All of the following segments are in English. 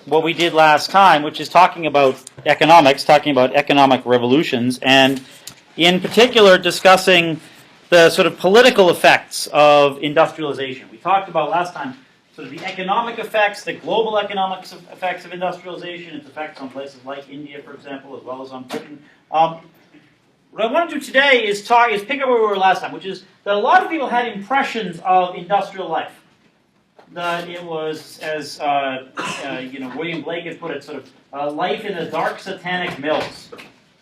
what we did last time, which is talking about economics, talking about economic revolutions, and in particular discussing the sort of political effects of industrialization. We talked about last time sort of the economic effects, the global economic effects of industrialization, its effects on places like India, for example, as well as on Britain. What I want to do today is pick up where we were last time, which is that a lot of people had impressions of industrial life. That it was, as William Blake had put it, sort of life in the dark satanic mills,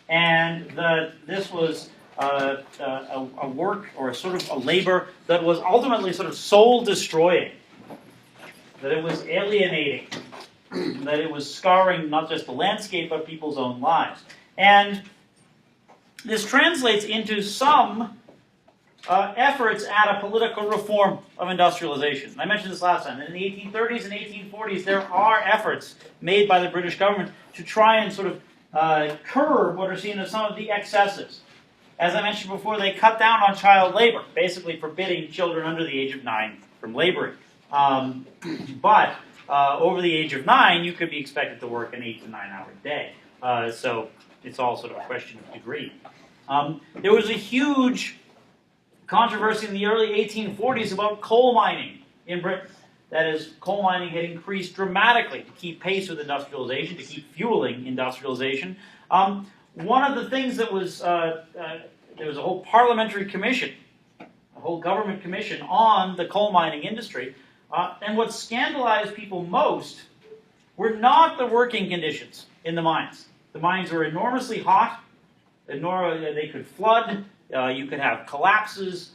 and that this was a work or a sort of a labor that was ultimately sort of soul destroying, that it was alienating, that it was scarring not just the landscape but people's own lives, and this translates into some efforts at a political reform of industrialization. I mentioned this last time. In the 1830s and 1840s, there are efforts made by the British government to try and sort of curb what are seen as some of the excesses. As I mentioned before, they cut down on child labor, basically forbidding children under the age of 9 from laboring. But over the age of 9, you could be expected to work an 8 to 9 hour day. So it's all sort of a question of degree. There was a huge controversy in the early 1840s about coal mining in Britain. That is, coal mining had increased dramatically to keep pace with industrialization, to keep fueling industrialization. One of the things that was, there was a whole parliamentary commission, a whole government commission on the coal mining industry, and what scandalized people most were not the working conditions in the mines. The mines were enormously hot, they could flood, you could have collapses.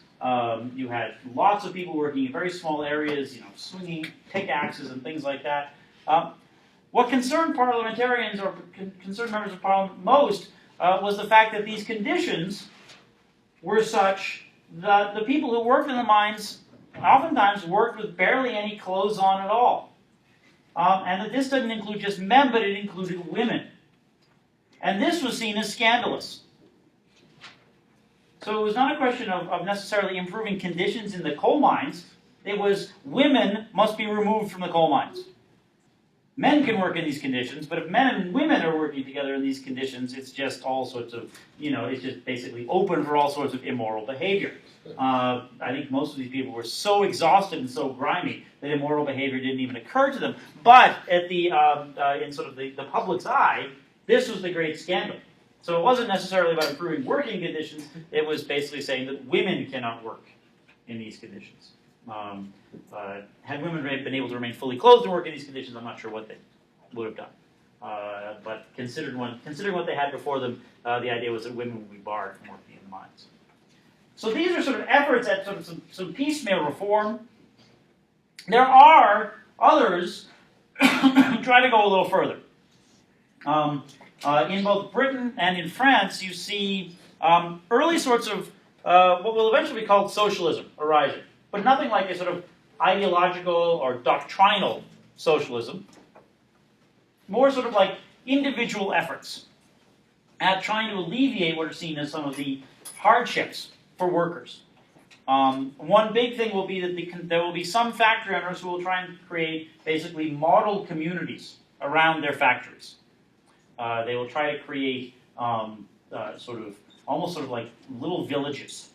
You had lots of people working in very small areas, swinging pickaxes and things like that. What concerned parliamentarians or concerned members of parliament most was the fact that these conditions were such that the people who worked in the mines oftentimes worked with barely any clothes on at all. And that this didn't include just men, but it included women. And this was seen as scandalous. So it was not a question of necessarily improving conditions in the coal mines. It was women must be removed from the coal mines. Men can work in these conditions, but if men and women are working together in these conditions, it's just all sorts of, it's just basically open for all sorts of immoral behavior. I think most of these people were so exhausted and so grimy that immoral behavior didn't even occur to them. But at in sort of the public's eye, this was the great scandal. So it wasn't necessarily about improving working conditions. It was basically saying that women cannot work in these conditions. Had women been able to remain fully clothed and work in these conditions, I'm not sure what they would have done. But considering what they had before them, the idea was that women would be barred from working in the mines. So these are sort of efforts at sort of some piecemeal reform. There are others who try to go a little further. In both Britain and in France, you see early sorts of what will eventually be called socialism arising, but nothing like a sort of ideological or doctrinal socialism. More sort of like individual efforts at trying to alleviate what are seen as some of the hardships for workers. One big thing will be that there will be some factory owners who will try and create basically model communities around their factories. They will try to create almost sort of like little villages.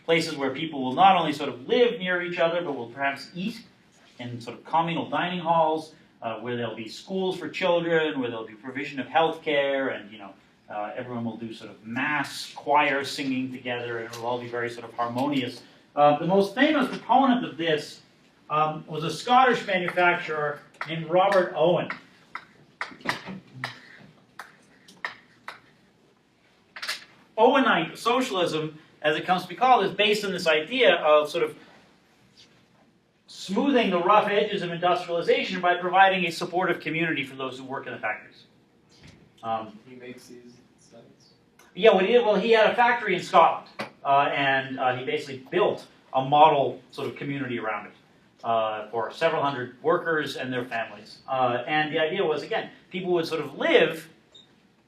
Places where people will not only sort of live near each other, but will perhaps eat in sort of communal dining halls, where there'll be schools for children, where there'll be provision of health care, and everyone will do sort of mass choir singing together, and it'll all be very sort of harmonious. The most famous proponent of this was a Scottish manufacturer named Robert Owen. Owenite socialism, as it comes to be called, is based on this idea of sort of smoothing the rough edges of industrialization by providing a supportive community for those who work in the factories. He makes these studies? Yeah, he had a factory in Scotland, and he basically built a model sort of community around it. For several hundred workers and their families. And the idea was, again, people would sort of live,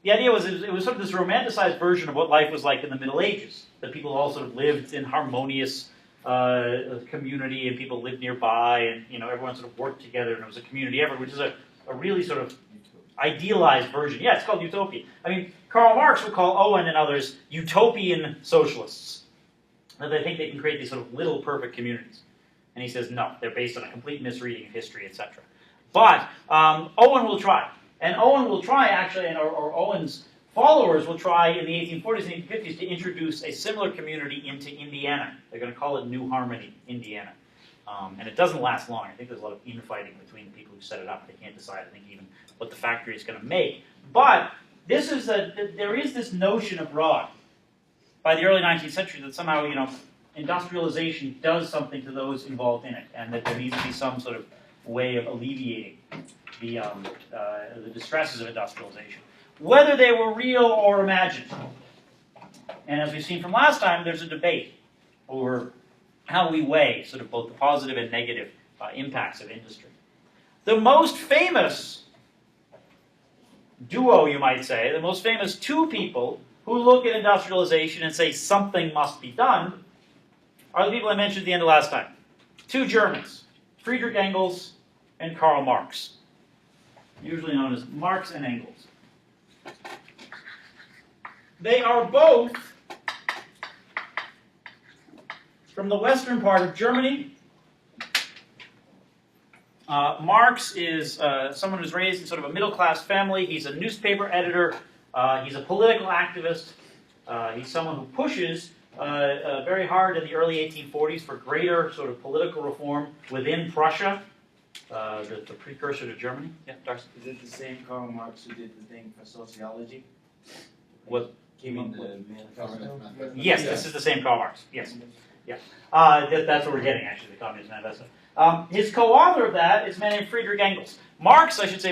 the idea was it was sort of this romanticized version of what life was like in the Middle Ages, that people all sort of lived in harmonious community and people lived nearby and everyone sort of worked together and it was a community effort, which is a really sort of idealized version. Yeah, it's called utopia. I mean, Karl Marx would call Owen and others utopian socialists. That they think they can create these sort of little perfect communities. And he says, no, they're based on a complete misreading of history, etc. But Owen will try. And Owen will try, actually, or Owen's followers will try in the 1840s and 1850s to introduce a similar community into Indiana. They're going to call it New Harmony, Indiana. And it doesn't last long. I think there's a lot of infighting between the people who set it up. They can't decide, I think, even what the factory is going to make. But there is this notion abroad by the early 19th century that somehow, industrialization does something to those involved in it, and that there needs to be some sort of way of alleviating the distresses of industrialization, whether they were real or imagined. And as we've seen from last time, there's a debate over how we weigh sort of both the positive and negative impacts of industry. The most famous duo, you might say, the most famous two people who look at industrialization and say something must be done are the people I mentioned at the end of last time. Two Germans, Friedrich Engels and Karl Marx, usually known as Marx and Engels. They are both from the western part of Germany. Marx is someone who's raised in sort of a middle-class family. He's a newspaper editor. He's a political activist. He's someone who pushes very hard in the early 1840s for greater sort of political reform within Prussia, the precursor to Germany. Yeah, Darcy? Is it the same Karl Marx who did the thing for sociology? What? Came in the manifesto? Yes, this is the same Karl Marx. Yes. Yeah. That's what we're getting, actually, the Communist Manifesto. His co-author of that is a man named Friedrich Engels. Marx is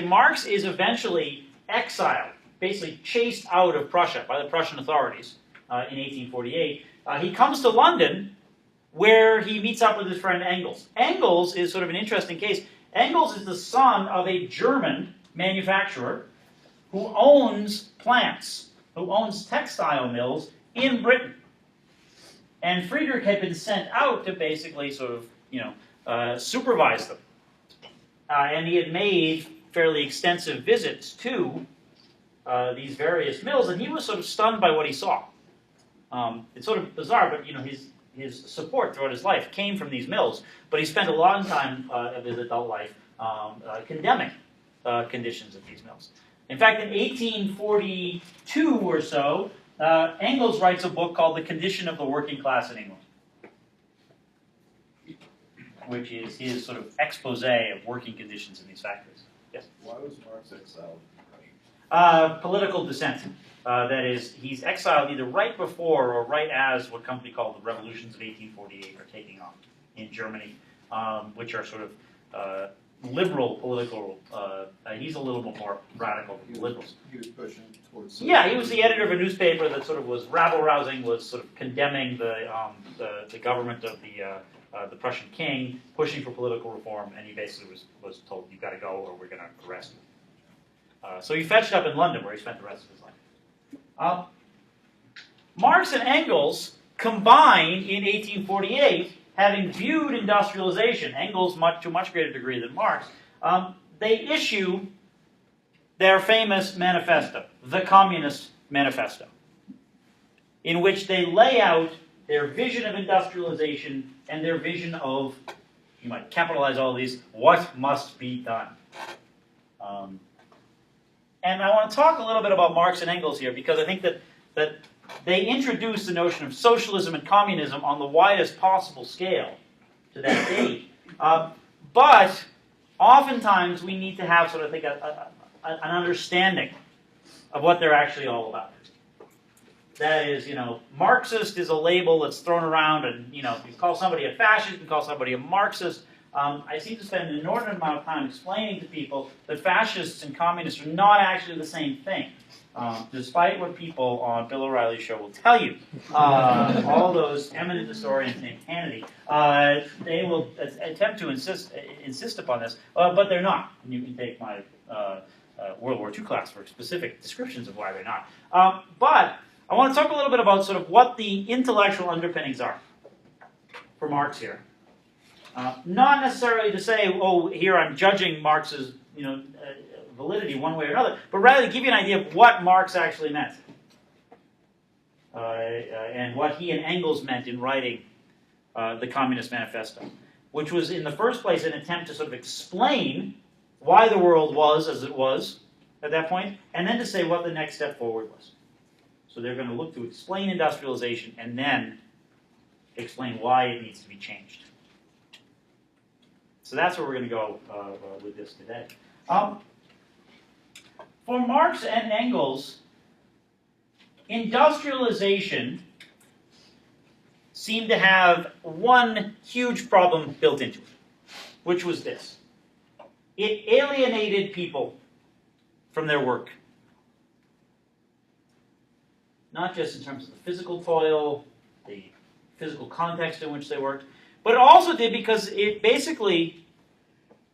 eventually exiled, basically chased out of Prussia by the Prussian authorities in 1848. He comes to London, where he meets up with his friend Engels. Engels is sort of an interesting case. Engels is the son of a German manufacturer who owns plants, who owns textile mills in Britain. And Friedrich had been sent out to basically sort of, supervise them. And he had made fairly extensive visits to these various mills, and he was sort of stunned by what he saw. It's sort of bizarre, but his support throughout his life came from these mills, but he spent a long time of his adult life condemning conditions at these mills. In fact, in 1842 or so, Engels writes a book called The Condition of the Working Class in England, which is his sort of expose of working conditions in these factories. Yes? Why was Marx exiled from Prussia? Political dissent. That is, he's exiled either right before or right as what company called the revolutions of 1848 are taking on in Germany, which are sort of liberal political. He's a little bit more radical than the liberals. He was pushing towards. Yeah, he was the editor of a newspaper that sort of was rabble-rousing, was sort of condemning the government of the Prussian king, pushing for political reform, and he basically was told, "You've got to go, or we're going to arrest you." So he fetched up in London, where he spent the rest of his life. Marx and Engels combined in 1848, having viewed industrialization, Engels to much greater degree than Marx, they issue their famous manifesto, the Communist Manifesto, in which they lay out their vision of industrialization and their vision of, you might capitalize all these, what must be done. And I want to talk a little bit about Marx and Engels here, because I think that they introduced the notion of socialism and communism on the widest possible scale to that date. But oftentimes we need to have sort of, an understanding of what they're actually all about. That is, Marxist is a label that's thrown around, and, you can call somebody a fascist, you can call somebody a Marxist. I seem to spend an inordinate amount of time explaining to people that fascists and communists are not actually the same thing. Despite what people on Bill O'Reilly's show will tell you, all those eminent historians named Hannity, they will attempt to insist upon this, but they're not. And you can take my World War II class for specific descriptions of why they're not. But I want to talk a little bit about sort of what the intellectual underpinnings are for Marx here. Not necessarily to say, oh, here I'm judging Marx's validity one way or another, but rather to give you an idea of what Marx actually meant. And what he and Engels meant in writing the Communist Manifesto, which was in the first place an attempt to sort of explain why the world was as it was at that point, and then to say what the next step forward was. So they're going to look to explain industrialization and then explain why it needs to be changed. So that's where we're going to go with this today. For Marx and Engels, industrialization seemed to have one huge problem built into it, which was this. It alienated people from their work. Not just in terms of the physical toil, the physical context in which they worked, but it also did because it basically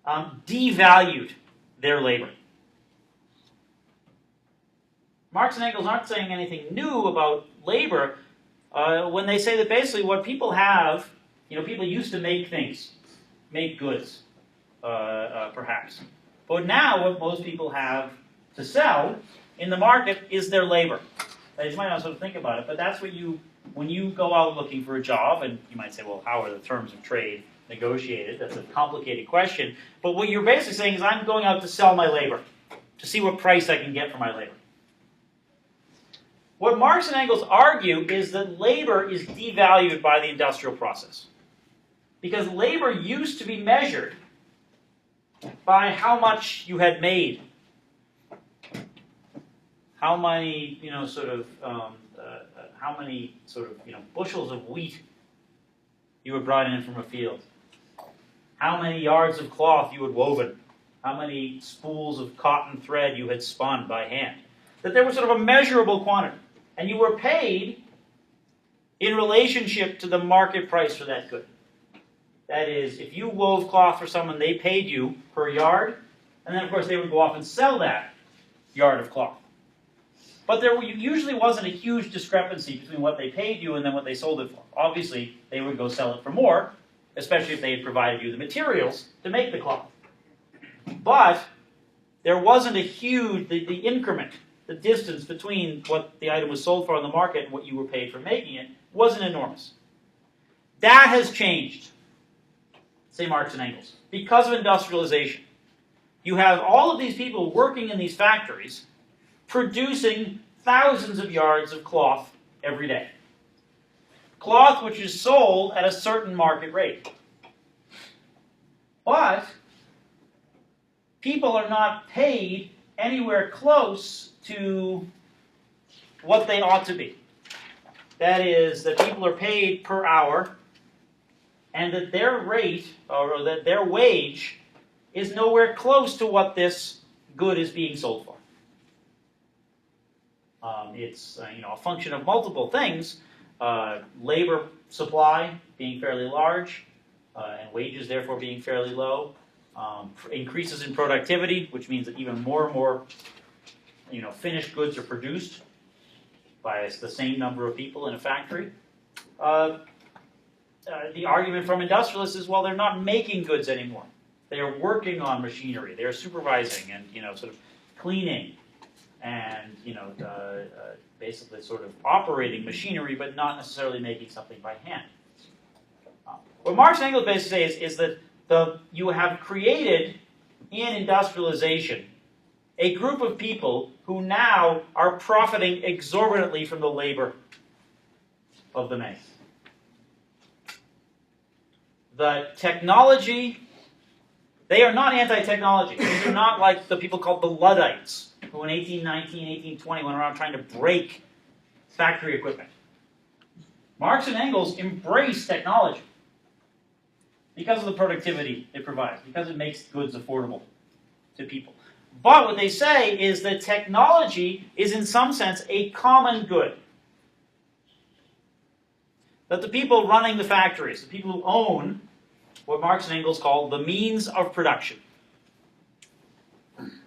devalued their labor. Marx and Engels aren't saying anything new about labor when they say that basically what people have, people used to make things, make goods, perhaps. But now what most people have to sell in the market is their labor. You just might not sort of think about it, but that's what when you go out looking for a job, and you might say, well, how are the terms of trade negotiated? That's a complicated question. But what you're basically saying is I'm going out to sell my labor, to see what price I can get for my labor. What Marx and Engels argue is that labor is devalued by the industrial process. Because labor used to be measured by how much you had made. How many, bushels of wheat you had brought in from a field. How many yards of cloth you had woven. How many spools of cotton thread you had spun by hand. That there was sort of a measurable quantity. And you were paid in relationship to the market price for that good. That is, if you wove cloth for someone, they paid you per yard, and then of course they would go off and sell that yard of cloth. But there usually wasn't a huge discrepancy between what they paid you and then what they sold it for. Obviously, they would go sell it for more, especially if they had provided you the materials to make the cloth. But there wasn't a huge, the increment, the distance between what the item was sold for on the market and what you were paid for making it wasn't enormous. That has changed, say Marx and Engels, because of industrialization. You have all of these people working in these factories producing thousands of yards of cloth every day. Cloth which is sold at a certain market rate. But people are not paid anywhere close to what they ought to be. That is, that people are paid per hour, and that their rate, or that their wage, is nowhere close to what this good is being sold for. It's a function of multiple things. Labor supply being fairly large, and wages therefore being fairly low. Increases in productivity, which means that even more and more finished goods are produced by the same number of people in a factory. The argument from industrialists is, well, they're not making goods anymore. They are working on machinery. They are supervising and sort of cleaning and basically sort of operating machinery, but not necessarily making something by hand. What Marx and Engels basically say is that you have created in industrialization a group of people who now are profiting exorbitantly from the labor of the many. The technology, they are not anti-technology. These are not like the people called the Luddites, who in 1819, 1820 went around trying to break factory equipment. Marx and Engels embrace technology because of the productivity it provides, because it makes goods affordable to people. But what they say is that technology is in some sense a common good. That the people running the factories, the people who own what Marx and Engels call the means of production,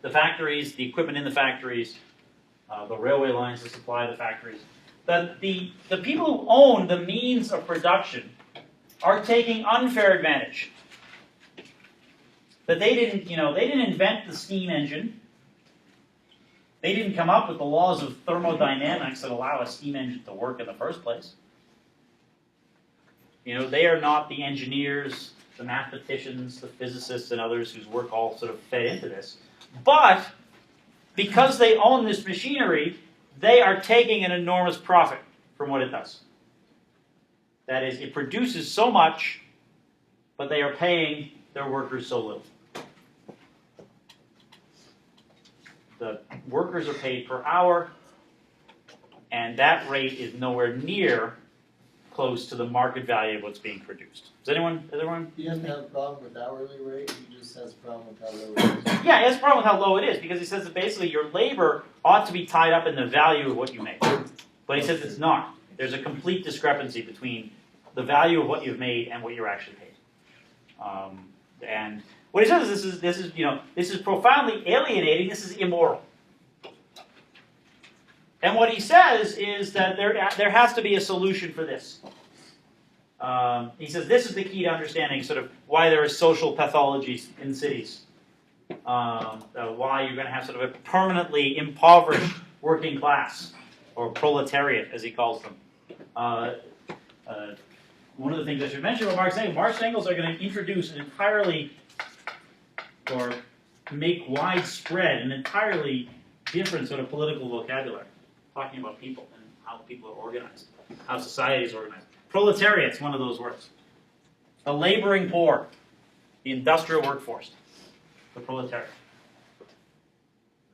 the factories, the equipment in the factories, the railway lines that supply the factories, that the people who own the means of production are taking unfair advantage. That they didn't invent the steam engine. They didn't come up with the laws of thermodynamics that allow a steam engine to work in the first place. They are not the engineers, the mathematicians, the physicists, and others whose work all sort of fed into this. But because they own this machinery, they are taking an enormous profit from what it does. That is, it produces so much, but they are paying their workers so little. The workers are paid per hour, and that rate is nowhere near close to the market value of what's being produced. Does everyone? He doesn't have a problem with hourly rate, he just has a problem with how low it is. Yeah, he has a problem with how low it is, because he says that basically your labor ought to be tied up in the value of what you make. But he says it's not. There's a complete discrepancy between the value of what you've made and what you're actually paid. And what he says is this is profoundly alienating, this is immoral. And what he says is that there has to be a solution for this. He says this is the key to understanding sort of why there is social pathologies in cities. Why you're going to have sort of a permanently impoverished working class, or proletariat as he calls them. One of the things I should mention about Marx and Engels are going to introduce an entirely, or make widespread, an entirely different sort of political vocabulary. Talking about people and how people are organized, how society is organized. Proletariat's one of those words. The laboring poor, the industrial workforce, the proletariat.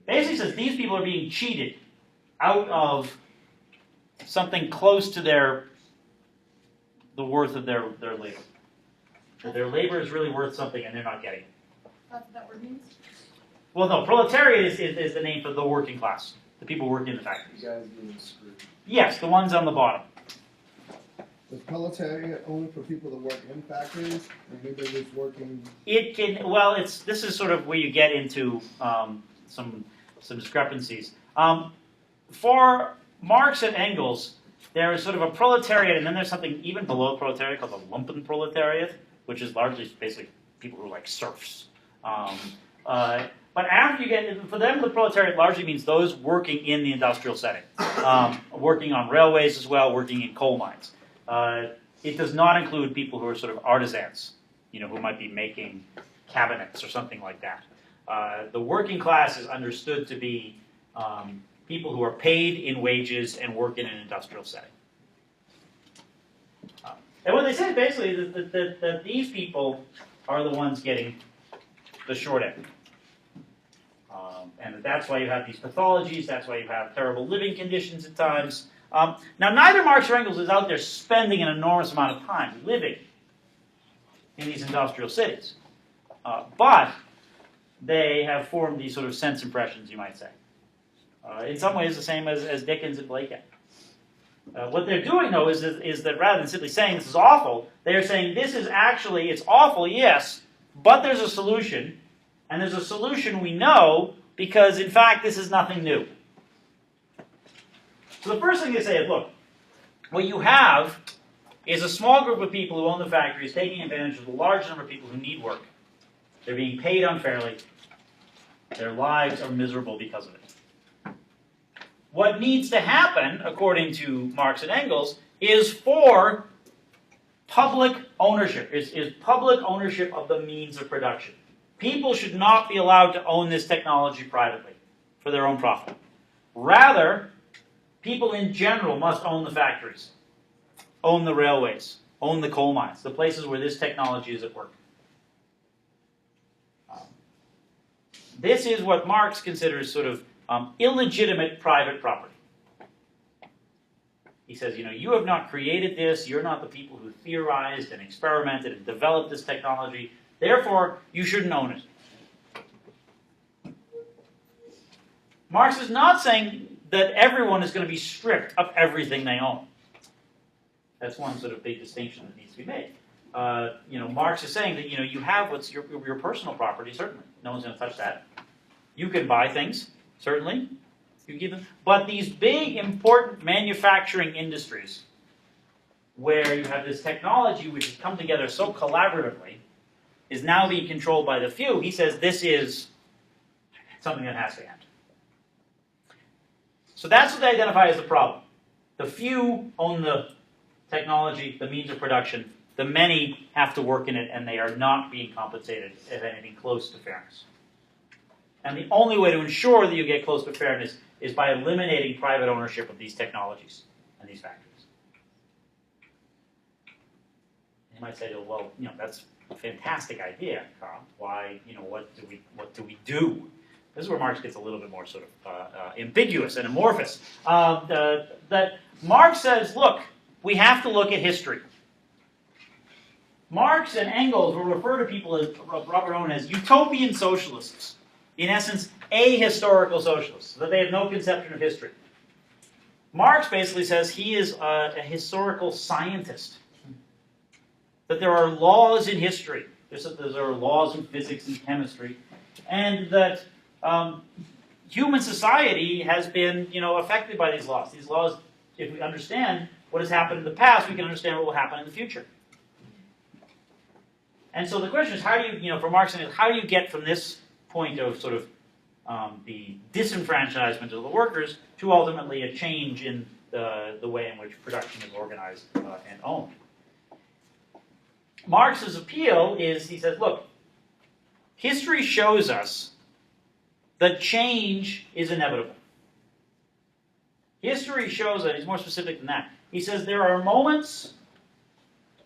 Basically says these people are being cheated out of something close to the worth of their labor. That their labor is really worth something and they're not getting it. That's what that word means? Well, no, proletariat is the name for the working class. The people working in the factories. You guys getting screwed. Yes, the ones on the bottom. Is proletariat only for people that work in factories, or anybody that's working? It can. Well, this is sort of where you get into some discrepancies. For Marx and Engels, there is sort of a proletariat, and then there's something even below proletariat called the lumpen proletariat, which is largely basically people who are like serfs. But after you get, for them, the proletariat largely means those working in the industrial setting, working on railways as well, working in coal mines. It does not include people who are sort of artisans, who might be making cabinets or something like that. The working class is understood to be people who are paid in wages and work in an industrial setting. And what they say basically is that these people are the ones getting the short end. And that's why you have these pathologies, that's why you have terrible living conditions at times. Now, neither Marx or Engels is out there spending an enormous amount of time living in these industrial cities. But they have formed these sort of sense impressions, you might say. In some ways, the same as Dickens and Blake had. What they're doing, though, is that rather than simply saying this is awful, they're saying this is actually, it's awful, yes, but there's a solution. And there's a solution we know because, in fact, this is nothing new. So the first thing they say is, look, what you have is a small group of people who own the factories taking advantage of the large number of people who need work. They're being paid unfairly. Their lives are miserable because of it. What needs to happen, according to Marx and Engels, is for public ownership, is public ownership of the means of production. People should not be allowed to own this technology privately for their own profit. Rather, people in general must own the factories, own the railways, own the coal mines, the places where this technology is at work. This is what Marx considers sort of illegitimate private property. He says, you have not created this, you're not the people who theorized and experimented and developed this technology, therefore, you shouldn't own it. Marx is not saying that everyone is going to be stripped of everything they own. That's one sort of big distinction that needs to be made. Marx is saying that you have what's your personal property. Certainly, no one's going to touch that. You can buy things, certainly. You give them, but these big, important manufacturing industries, where you have this technology which has come together so collaboratively, is now being controlled by the few. He says this is something that has to end. So that's what they identify as the problem. The few own the technology, the means of production. The many have to work in it, and they are not being compensated at anything close to fairness. And the only way to ensure that you get close to fairness is by eliminating private ownership of these technologies and these factories. You might say, well, that's a fantastic idea, Carl. Why, what do we do? This is where Marx gets a little bit more sort of ambiguous and amorphous. That Marx says, look, we have to look at history. Marx and Engels will refer to people as Robert Owen as utopian socialists. In essence, ahistorical socialists, that they have no conception of history. Marx basically says he is a historical scientist. That there are laws in history. There are laws in physics and chemistry. And that human society has been, affected by these laws. These laws, if we understand what has happened in the past, we can understand what will happen in the future. And so the question is, how do you, for Marx, how do you get from this point of sort of the disenfranchisement of the workers to ultimately a change in the way in which production is organized and owned? Marx's appeal is, he says, look, history shows us that change is inevitable. History shows that, he's more specific than that. He says there are moments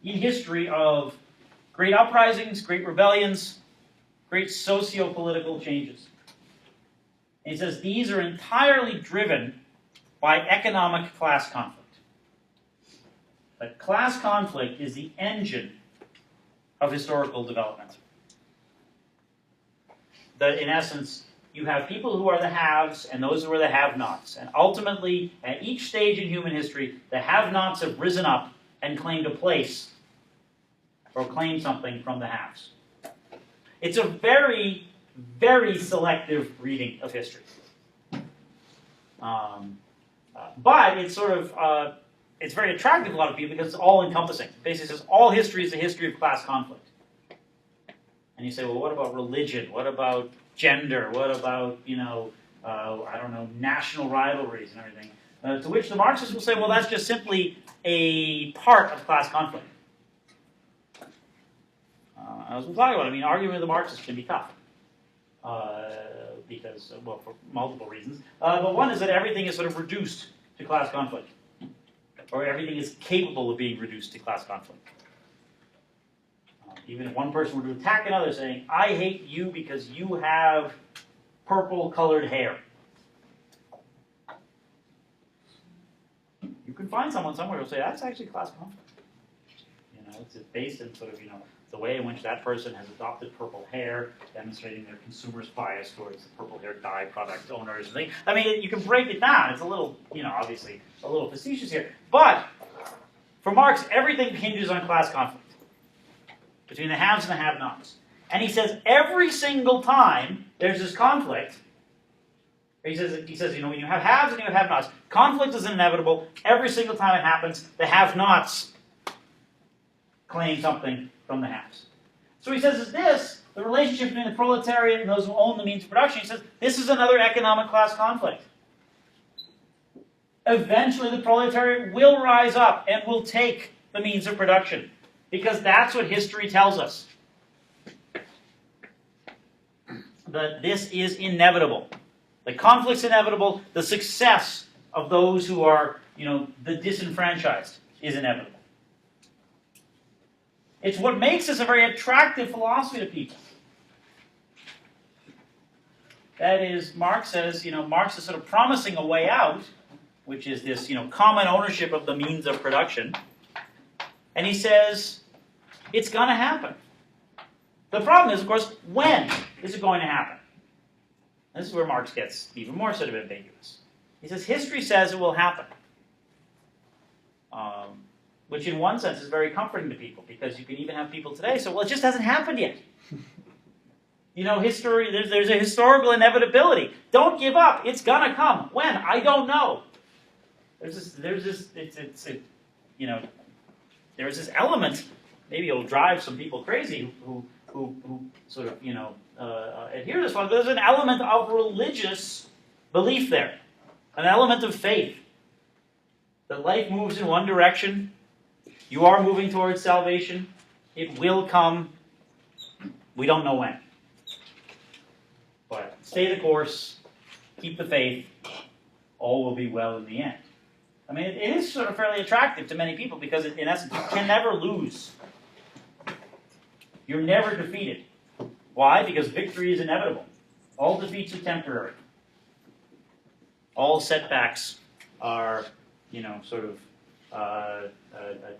in history of great uprisings, great rebellions, great socio-political changes. And he says these are entirely driven by economic class conflict. But class conflict is the engine of historical development. That in essence, you have people who are the haves and those who are the have-nots. And ultimately, at each stage in human history, the have-nots have risen up and claimed a place or claimed something from the haves. It's a very, very selective reading of history. But it's sort of, it's very attractive to a lot of people because it's all-encompassing. It basically says all history is a history of class conflict. And you say, well, what about religion? What about gender? What about, I don't know, national rivalries and everything? To which the Marxists will say, well, that's just simply a part of class conflict. As we'll talk about, arguing with the Marxists can be tough. Because, well, for multiple reasons. But one is that everything is sort of reduced to class conflict. Or everything is capable of being reduced to class conflict. Even if one person were to attack another saying, I hate you because you have purple-colored hair. You can find someone somewhere who'll say, that's actually class conflict. It's based in sort of, the way in which that person has adopted purple hair, demonstrating their consumerist bias towards the purple hair dye product owners and things. You can break it down. It's a little, obviously a little facetious here. But for Marx, everything hinges on class conflict between the haves and the have-nots. And he says every single time there's this conflict, he says, when you have haves and you have have-nots, conflict is inevitable. Every single time it happens, the have-nots claim something from the haves. So he says, the relationship between the proletariat and those who own the means of production, he says, this is another economic class conflict. Eventually the proletariat will rise up and will take the means of production. Because that's what history tells us. That this is inevitable. The conflict's inevitable. The success of those who are, the disenfranchised is inevitable. It's what makes this a very attractive philosophy to people. That is, Marx says, Marx is sort of promising a way out, which is this, common ownership of the means of production. And he says, it's going to happen. The problem is, of course, when is it going to happen? This is where Marx gets even more sort of ambiguous. He says, history says it will happen. Which in one sense is very comforting to people, because you can even have people today say, well, it just hasn't happened yet. History, there's a historical inevitability. Don't give up. It's going to come. When? I don't know. there is this element, maybe it'll drive some people crazy who sort of, adhere to this one, but there's an element of religious belief there, an element of faith. That life moves in one direction, you are moving towards salvation, it will come, we don't know when. But stay the course, keep the faith, all will be well in the end. I mean, it is sort of fairly attractive to many people because, in essence, you can never lose. You're never defeated. Why? Because victory is inevitable. All defeats are temporary. All setbacks are,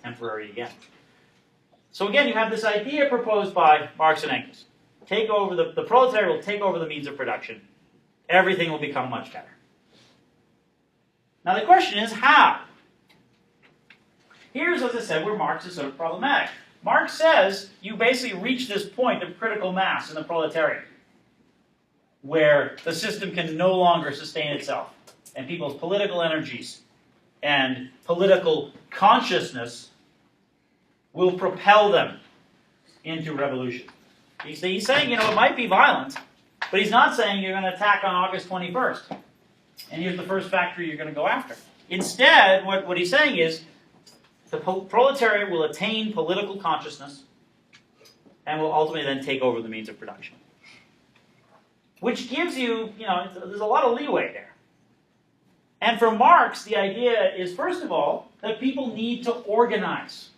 temporary again. So again, you have this idea proposed by Marx and Engels. Take over the proletariat will take over the means of production. Everything will become much better. Now the question is, how? Here's, as I said, where Marx is sort of problematic. Marx says you basically reach this point of critical mass in the proletariat, where the system can no longer sustain itself, and people's political energies and political consciousness will propel them into revolution. He's saying, it might be violent, but he's not saying you're going to attack on August 21st, and here's the first factory you're going to go after. Instead, what he's saying is, the proletariat will attain political consciousness and will ultimately then take over the means of production. Which gives you, there's a lot of leeway there. And for Marx, the idea is, first of all, that people need to organize.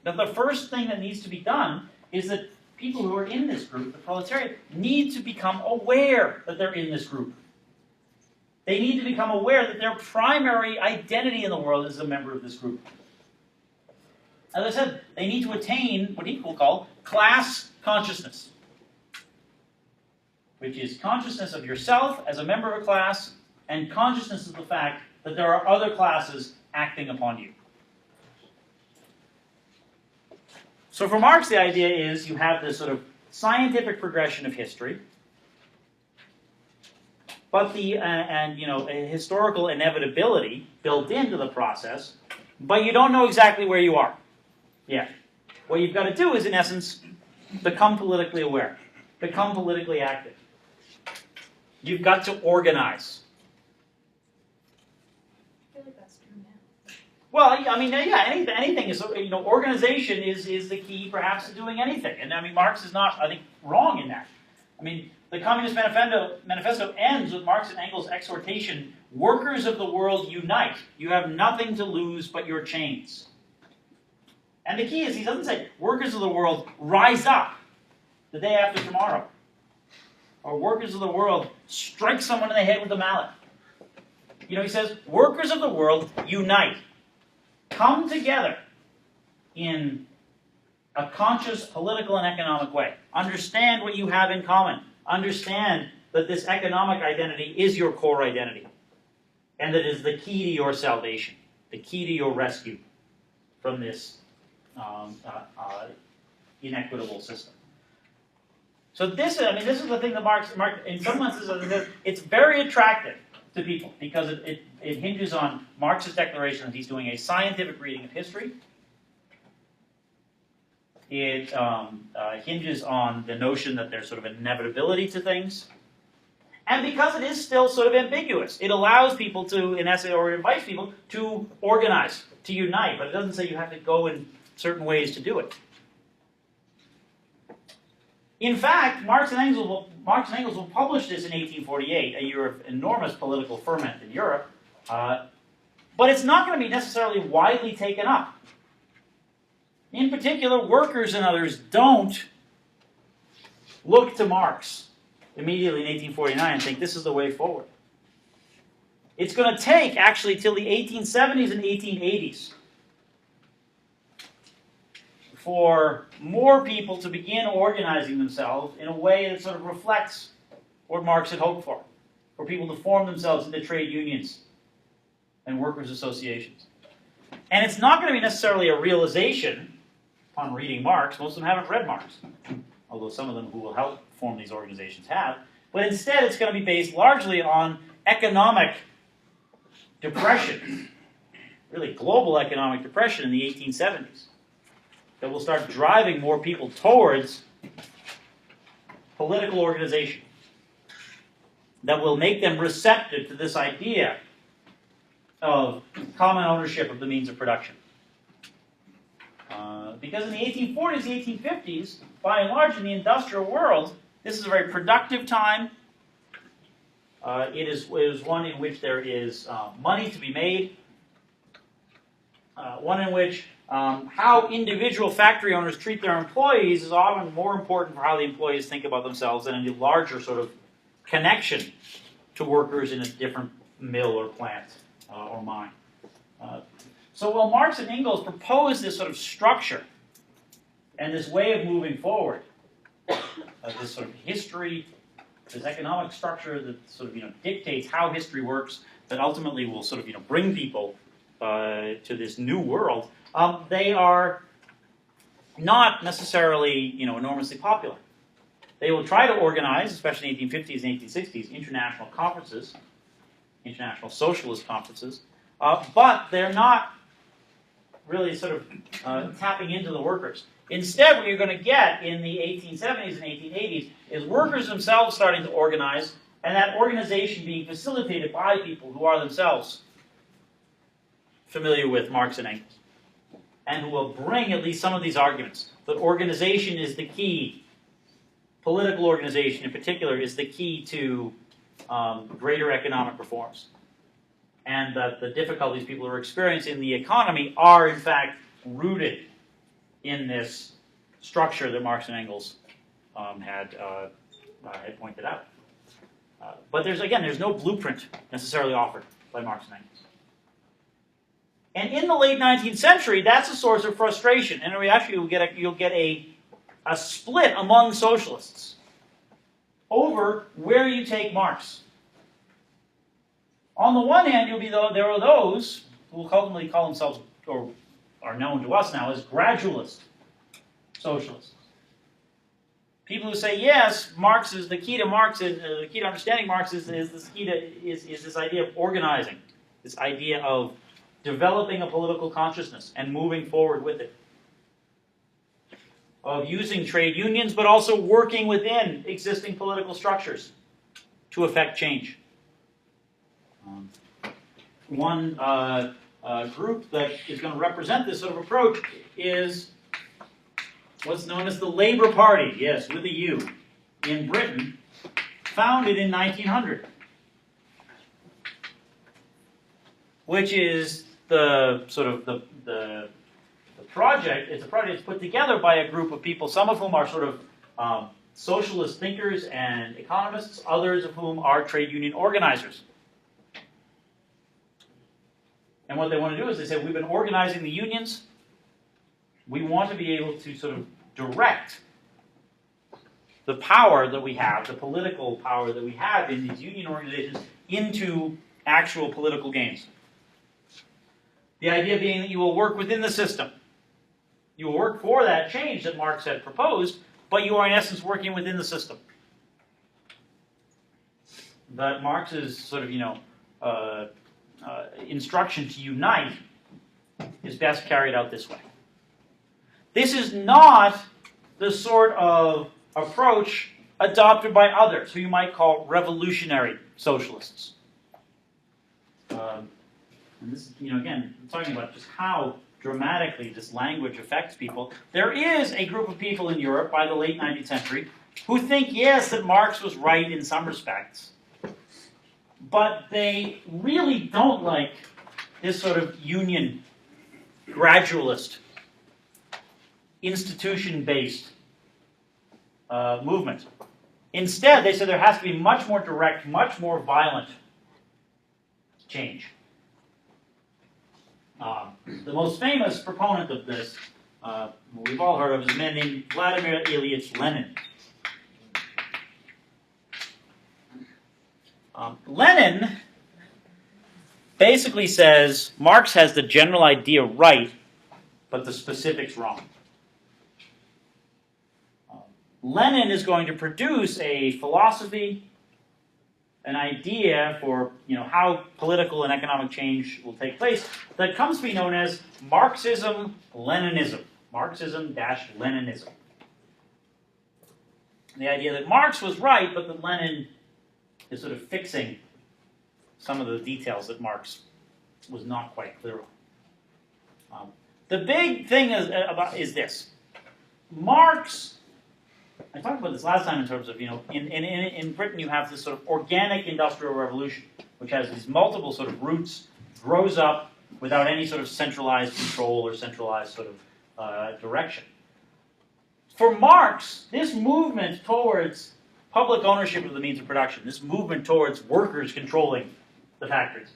That the first thing that needs to be done is that people who are in this group, the proletariat, need to become aware that they're in this group. They need to become aware that their primary identity in the world is a member of this group. As I said, they need to attain what he will call class consciousness, which is consciousness of yourself as a member of a class and consciousness of the fact that there are other classes acting upon you. So for Marx, the idea is you have this sort of scientific progression of history, but a historical inevitability built into the process, but you don't know exactly where you are yet. What you've got to do is, in essence, become politically aware, become politically active. You've got to organize. I feel like that's true now. Well, anything is, organization is the key, perhaps, to doing anything. And Marx is not, I think, wrong in that. The Communist Manifesto ends with Marx and Engels' exhortation, workers of the world, unite. You have nothing to lose but your chains. And the key is, he doesn't say, workers of the world, rise up the day after tomorrow. Or workers of the world, strike someone in the head with a mallet. He says, workers of the world, unite. Come together in a conscious political and economic way. Understand what you have in common. Understand that this economic identity is your core identity. And that it is the key to your salvation, the key to your rescue from this inequitable system. So this is the thing that Marx in some senses, it's very attractive to people because it hinges on Marx's declaration that he's doing a scientific reading of history. It hinges on the notion that there's sort of an inevitability to things. And because it is still sort of ambiguous, it allows people to, in essence, or invites people to organize, to unite, but it doesn't say you have to go in certain ways to do it. In fact, Marx and Engels will publish this in 1848, a year of enormous political ferment in Europe, but it's not going to be necessarily widely taken up. In particular, workers and others don't look to Marx immediately in 1849 and think this is the way forward. It's going to take, actually, till the 1870s and 1880s for more people to begin organizing themselves in a way that sort of reflects what Marx had hoped for people to form themselves into trade unions and workers' associations. And it's not going to be necessarily a realization upon reading Marx. Most of them haven't read Marx, although some of them who will help form these organizations have. But instead, it's going to be based largely on economic depression really global economic depression in the 1870s that will start driving more people towards political organization, that will make them receptive to this idea of common ownership of the means of production. Because in the 1840s, the 1850s, by and large in the industrial world, this is a very productive time. It is one in which there is money to be made, one in which how individual factory owners treat their employees is often more important for how the employees think about themselves than any larger sort of connection to workers in a different mill or plant or mine. So while Marx and Engels proposed this sort of structure and this way of moving forward, this sort of history, this economic structure that sort of dictates how history works, that ultimately will sort of bring people to this new world, they are not necessarily enormously popular. They will try to organize, especially in the 1850s and 1860s, international conferences, international socialist conferences, but they're not really sort of tapping into the workers. Instead, what you're going to get in the 1870s and 1880s is workers themselves starting to organize, and that organization being facilitated by people who are themselves familiar with Marx and Engels, and who will bring at least some of these arguments, that organization is the key, political organization in particular is the key to greater economic reforms. And that the difficulties people are experiencing in the economy are, in fact, rooted in this structure that Marx and Engels had pointed out. But there's no blueprint necessarily offered by Marx and Engels. And in the late 19th century, that's a source of frustration. And you'll get a split among socialists over where you take Marx. On the one hand, there are those who will ultimately call themselves, or are known to us now as gradualist socialists. People who say, yes, Marx is the key to Marx, the key to understanding Marx is this idea of organizing, this idea of developing a political consciousness and moving forward with it, of using trade unions, but also working within existing political structures to effect change. One group that is going to represent this sort of approach is what's known as the Labour Party, yes, with a U, in Britain, founded in 1900, which is the project. It's a project that's put together by a group of people, some of whom are sort of socialist thinkers and economists, others of whom are trade union organizers. And what they want to do is they say, we've been organizing the unions. We want to be able to sort of direct the power that we have, the political power that we have in these union organizations, into actual political gains. The idea being that you will work within the system. You will work for that change that Marx had proposed, but you are in essence working within the system. That Marx's sort of, instruction to unite is best carried out this way. This is not the sort of approach adopted by others, who you might call revolutionary socialists. And this is, again, I'm talking about just how dramatically this language affects people. There is a group of people in Europe by the late 19th century who think, yes, that Marx was right in some respects, but they really don't like this sort of union, gradualist, institution-based movement. Instead, they say there has to be much more direct, much more violent change. The most famous proponent of this, we've all heard of, is a man named Vladimir Ilyich Lenin. Lenin basically says Marx has the general idea right, but the specifics wrong. Lenin is going to produce a philosophy, an idea for how political and economic change will take place that comes to be known as Marxism-Leninism. Marxism-Leninism. The idea that Marx was right, but that Lenin is sort of fixing some of the details that Marx was not quite clear on. The big thing is this. Marx, I talked about this last time in terms of, in Britain you have this sort of organic industrial revolution, which has these multiple sort of roots, grows up without any sort of centralized control or centralized sort of direction. For Marx, this movement towards public ownership of the means of production, this movement towards workers controlling the factories,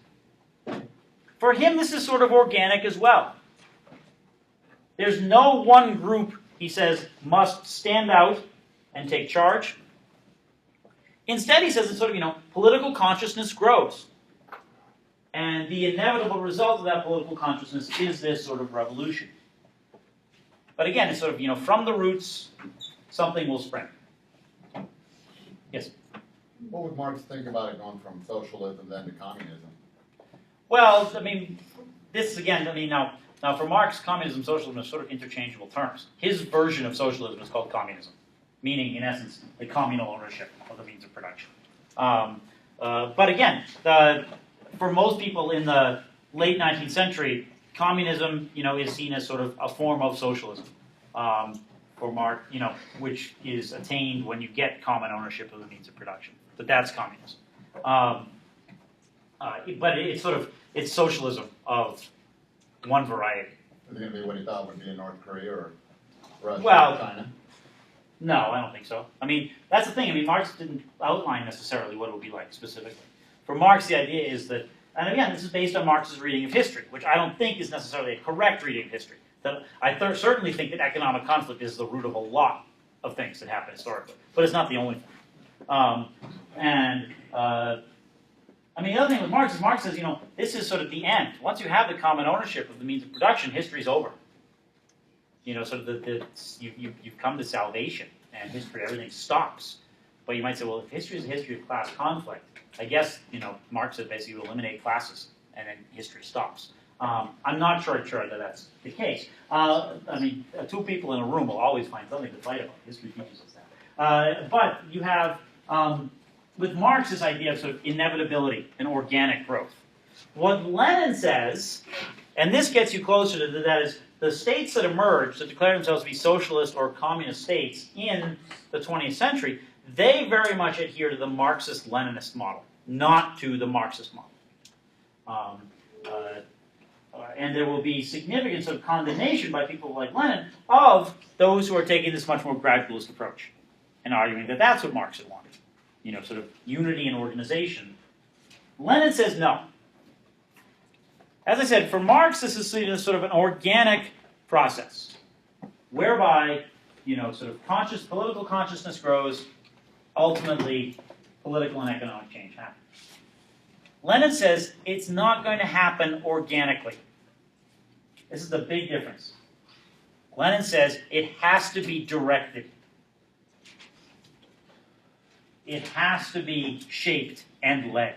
for him this is sort of organic as well. There's no one group, he says, must stand out and take charge. Instead, he says it's sort of, political consciousness grows. And the inevitable result of that political consciousness is this sort of revolution. But again, it's sort of, from the roots, something will spring. Yes? What would Marx think about it going from socialism then to communism? Well, this again, now for Marx, communism, socialism are sort of interchangeable terms. His version of socialism is called communism, meaning, in essence, the communal ownership of the means of production. But again, for most people in the late 19th century, communism, is seen as sort of a form of socialism. For Marx, which is attained when you get common ownership of the means of production. But that's communism. But it's socialism of one variety. Is it going to be what he thought would be in North Korea or Russia Well, or China? No, I don't think so. That's the thing. Marx didn't outline necessarily what it would be like specifically. For Marx, the idea is that, and again, this is based on Marx's reading of history, which I don't think is necessarily a correct reading of history. I certainly think that economic conflict is the root of a lot of things that happen historically, but it's not the only thing. The other thing with Marx is Marx says, this is sort of the end. Once you have the common ownership of the means of production, history's over. You've come to salvation, and history, everything stops. But you might say, well, if history is a history of class conflict, I guess, Marx said basically you eliminate classes, and then history stops. I'm not sure that that's the case. Two people in a room will always find something to fight about. History teaches us that. But you have, with Marx, this idea of sort of inevitability and organic growth. What Lenin says, and this gets you closer to that, is the states that emerge, that declare themselves to be socialist or communist states in the 20th century, they very much adhere to the Marxist-Leninist model, not to the Marxist model. And there will be significant sort of condemnation by people like Lenin of those who are taking this much more gradualist approach and arguing that that's what Marx had wanted, sort of unity and organization. Lenin says no. As I said, for Marx, this is sort of an organic process whereby, sort of political consciousness grows, ultimately political and economic change happens. Lenin says it's not going to happen organically. This is the big difference. Lenin says it has to be directed. It has to be shaped and led.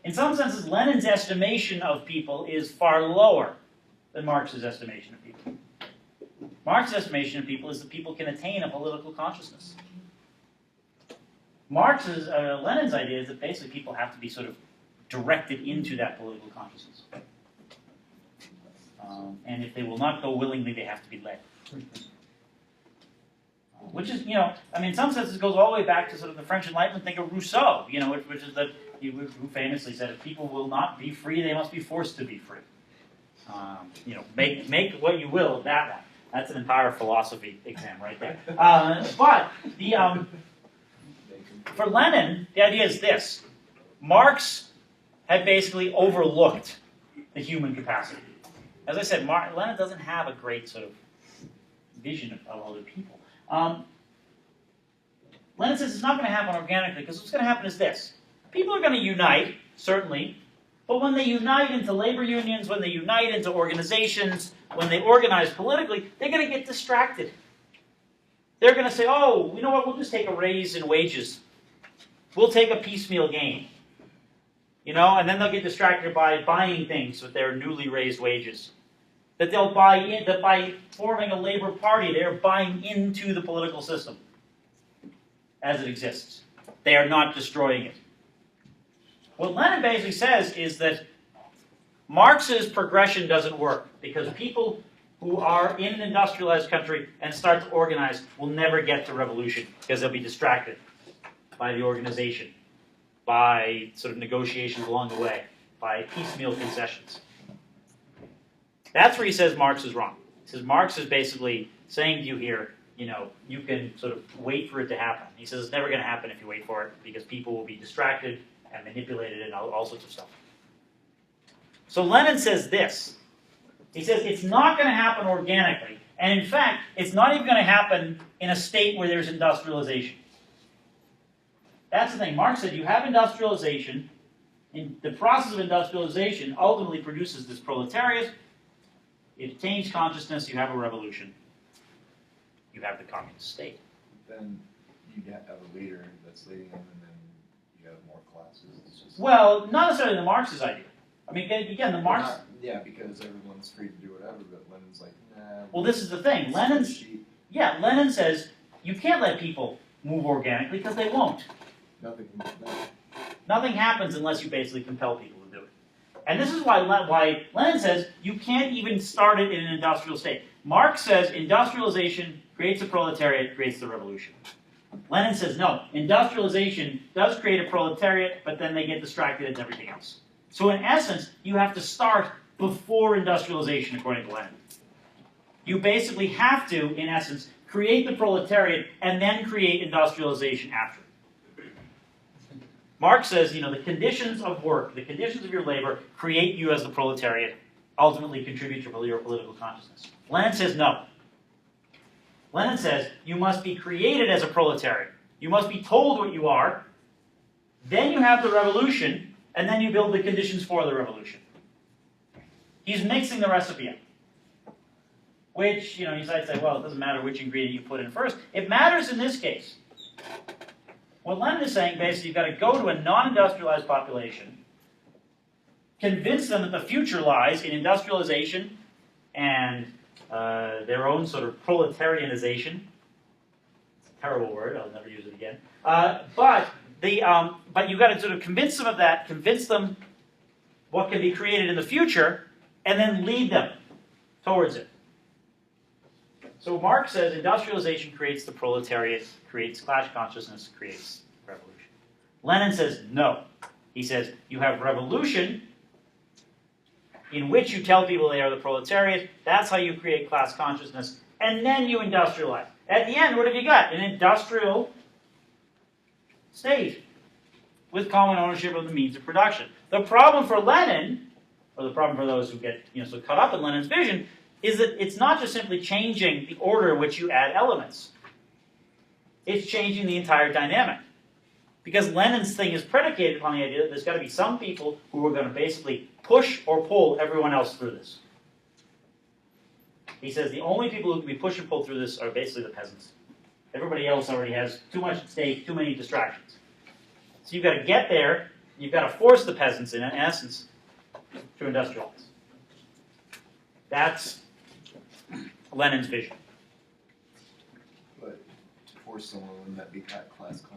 In some senses, Lenin's estimation of people is far lower than Marx's estimation of people. Marx's estimation of people is that people can attain a political consciousness. Lenin's idea is that basically people have to be sort of directed into that political consciousness. And if they will not go willingly, they have to be led. Which is, in some senses goes all the way back to sort of the French Enlightenment think of Rousseau, which is that who famously said, if people will not be free, they must be forced to be free. Make what you will of that one. That's an entire philosophy exam right there. But for Lenin, the idea is this. Marx had basically overlooked the human capacity. As I said, Lenin doesn't have a great sort of vision of other people. Lenin says it's not going to happen organically because what's going to happen is this. People are going to unite, certainly, but when they unite into labor unions, when they unite into organizations, when they organize politically, they're going to get distracted. They're going to say, oh, you know what, we'll just take a raise in wages. will take a piecemeal gain. You know, and then they'll get distracted by buying things with their newly raised wages. That they'll buy in, that by forming a labor party, they're buying into the political system as it exists. They are not destroying it. What Lenin basically says is that Marx's progression doesn't work because people who are in an industrialized country and start to organize will never get to revolution because they'll be distracted by the organization, by sort of negotiations along the way, by piecemeal concessions. That's where he says Marx is wrong. He says Marx is basically saying to you here, you know, you can sort of wait for it to happen. He says it's never going to happen if you wait for it because people will be distracted and manipulated and all sorts of stuff. So Lenin says this. He says it's not going to happen organically. And in fact, it's not even going to happen in a state where there's industrialization. That's the thing. Marx said you have industrialization, and the process of industrialization ultimately produces this proletariat. It attains consciousness, you have a revolution. You have the communist state. Then you have a leader that's leading them, and then you have more classes. It's just Well, not necessarily the Marxist idea. I mean, again, the Marx... yeah, because everyone's free to do whatever, but Lenin's like, nah. Well, this is the thing. Lenin says you can't let people move organically because they won't. Nothing happens unless you basically compel people to do it. And this is why Lenin says you can't even start it in an industrial state. Marx says industrialization creates a proletariat, creates the revolution. Lenin says no, industrialization does create a proletariat, but then they get distracted in everything else. So in essence, you have to start before industrialization, according to Lenin. You basically have to, in essence, create the proletariat and then create industrialization after. Marx says, you know, the conditions of work, the conditions of your labor create you as the proletariat, ultimately contribute to your political consciousness. Lenin says no. Lenin says you must be created as a proletariat. You must be told what you are. Then you have the revolution, and then you build the conditions for the revolution. He's mixing the recipe up. Which, you know, you might say, well, it doesn't matter which ingredient you put in first. It matters in this case. What Lenin is saying, basically, you've got to go to a non-industrialized population, convince them that the future lies in industrialization and their own sort of proletarianization. It's a terrible word. I'll never use it again. But you've got to sort of convince them of that, convince them what can be created in the future, and then lead them towards it. So Marx says industrialization creates the proletariat, creates class consciousness, creates revolution. Lenin says no. He says you have revolution in which you tell people they are the proletariat. That's how you create class consciousness. And then you industrialize. At the end, what have you got? An industrial state with common ownership of the means of production. The problem for Lenin, or the problem for those who get so caught up in Lenin's vision, is that it's not just simply changing the order in which you add elements. It's changing the entire dynamic. Because Lenin's thing is predicated upon the idea that there's got to be some people who are going to basically push or pull everyone else through this. He says the only people who can be pushed and pulled through this are basically the peasants. Everybody else already has too much at stake, too many distractions. So you've got to get there, you've got to force the peasants in essence to industrialize. That's Lenin's vision. But to force someone, wouldn't that be class conflict?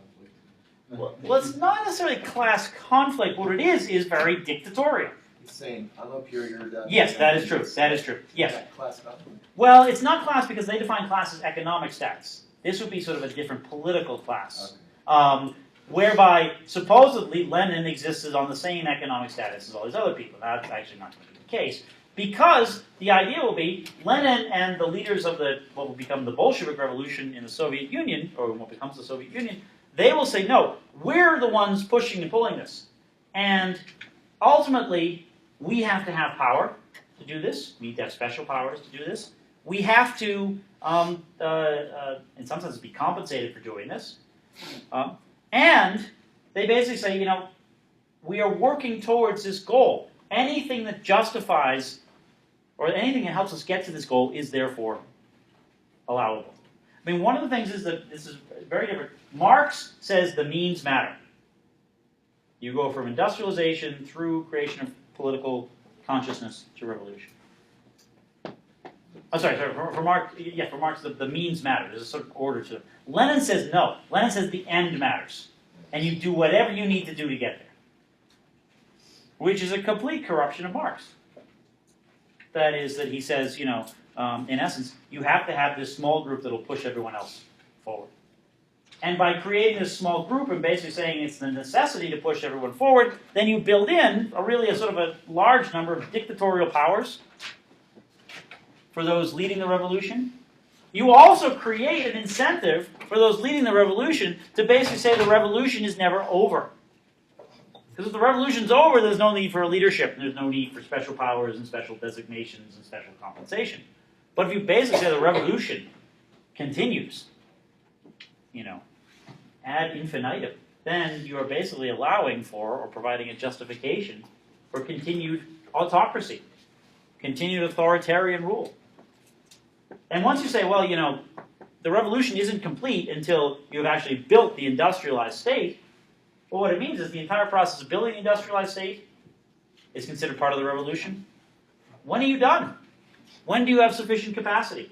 Well, it's not necessarily class conflict. What it is very dictatorial. He's saying, I'm up here, you're down. Yes, that is true. That is true. Yes. Class conflict. Well, it's not class because they define class as economic status. This would be sort of a different political class. Okay. Whereby, supposedly, Lenin existed on the same economic status as all these other people. That's actually not going to be the case. Because the idea will be Lenin and the leaders of what will become the Bolshevik Revolution in the Soviet Union, or what becomes the Soviet Union, they will say, no, we're the ones pushing and pulling this. And ultimately, we have to have power to do this. We need to have special powers to do this. We have to, in some sense, be compensated for doing this. And they basically say, we are working towards this goal. Anything that justifies or anything that helps us get to this goal is therefore allowable. I mean, one of the things is that this is very different. Marx says the means matter. You go from industrialization through creation of political consciousness to revolution. I'm sorry, for Marx, yeah, for Marx, the means matter. There's a sort of order to it. Lenin says no. Lenin says the end matters. And you do whatever you need to do to get there. Which is a complete corruption of Marx. That is, that he says, in essence, you have to have this small group that will push everyone else forward. And by creating this small group and basically saying it's the necessity to push everyone forward, then you build in a sort of a large number of dictatorial powers for those leading the revolution. You also create an incentive for those leading the revolution to basically say the revolution is never over. Because if the revolution's over, there's no need for a leadership, and there's no need for special powers and special designations and special compensation. But if you basically say the revolution continues, ad infinitum, then you are basically allowing for or providing a justification for continued autocracy, continued authoritarian rule. And once you say, well, the revolution isn't complete until you've actually built the industrialized state, well, what it means is the entire process of building the industrialized state is considered part of the revolution. When are you done? When do you have sufficient capacity?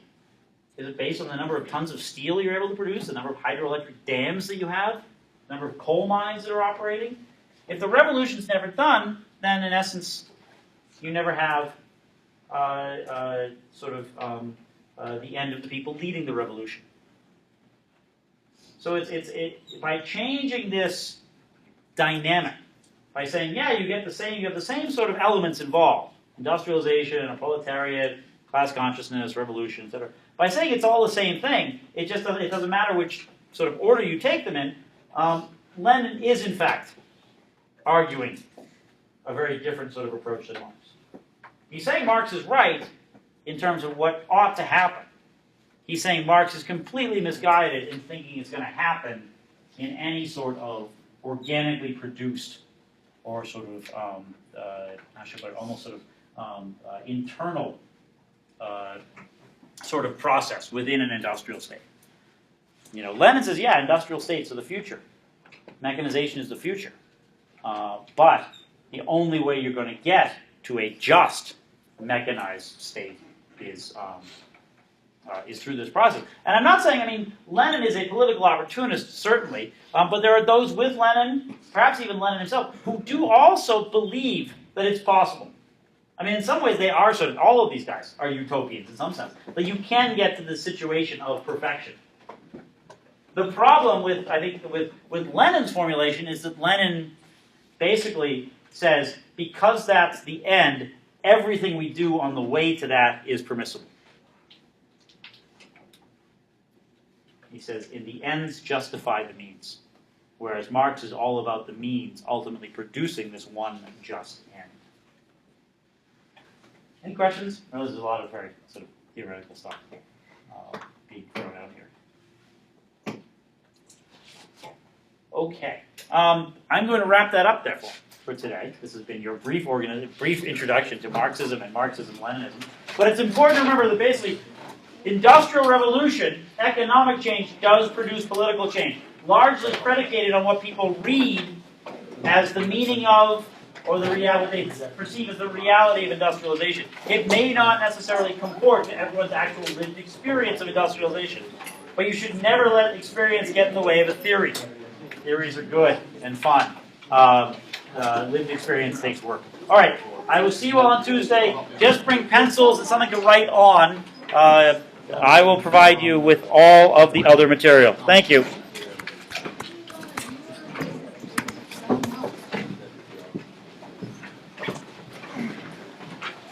Is it based on the number of tons of steel you're able to produce, the number of hydroelectric dams that you have, the number of coal mines that are operating? If the revolution's never done, then in essence, you never have the end of the people leading the revolution. So it's by changing this dynamic, by saying, yeah, you have the same sort of elements involved, industrialization, a proletariat, class consciousness, revolution, etc. By saying it's all the same thing, it doesn't matter which sort of order you take them in. Lenin is in fact arguing a very different sort of approach than Marx. He's saying Marx is right in terms of what ought to happen. He's saying Marx is completely misguided in thinking it's going to happen in any sort of organically produced or sort of, almost sort of internal sort of process within an industrial state. Lenin says, yeah, industrial states are the future. Mechanization is the future. But the only way you're going to get to a just mechanized state is through this process. And I'm not saying, Lenin is a political opportunist, certainly, but there are those with Lenin, perhaps even Lenin himself, who do also believe that it's possible. In some ways they are all of these guys are utopians in some sense, that you can get to the situation of perfection. The problem with Lenin's formulation is that Lenin basically says, because that's the end, everything we do on the way to that is permissible. He says, in the ends justify the means. Whereas Marx is all about the means ultimately producing this one just end. Any questions? I know this is a lot of very sort of theoretical stuff being thrown out here. Okay. I'm going to wrap that up, therefore, for today. This has been your brief introduction to Marxism and Marxism-Leninism. But it's important to remember that basically, industrial revolution, economic change, does produce political change, largely predicated on what people read as the meaning of, or the reality they perceive as the reality of industrialization. It may not necessarily comport to everyone's actual lived experience of industrialization, but you should never let experience get in the way of a theory. Theories are good and fun. Lived experience takes work. All right, I will see you all on Tuesday. Just bring pencils and something to write on. I will provide you with all of the other material. Thank you.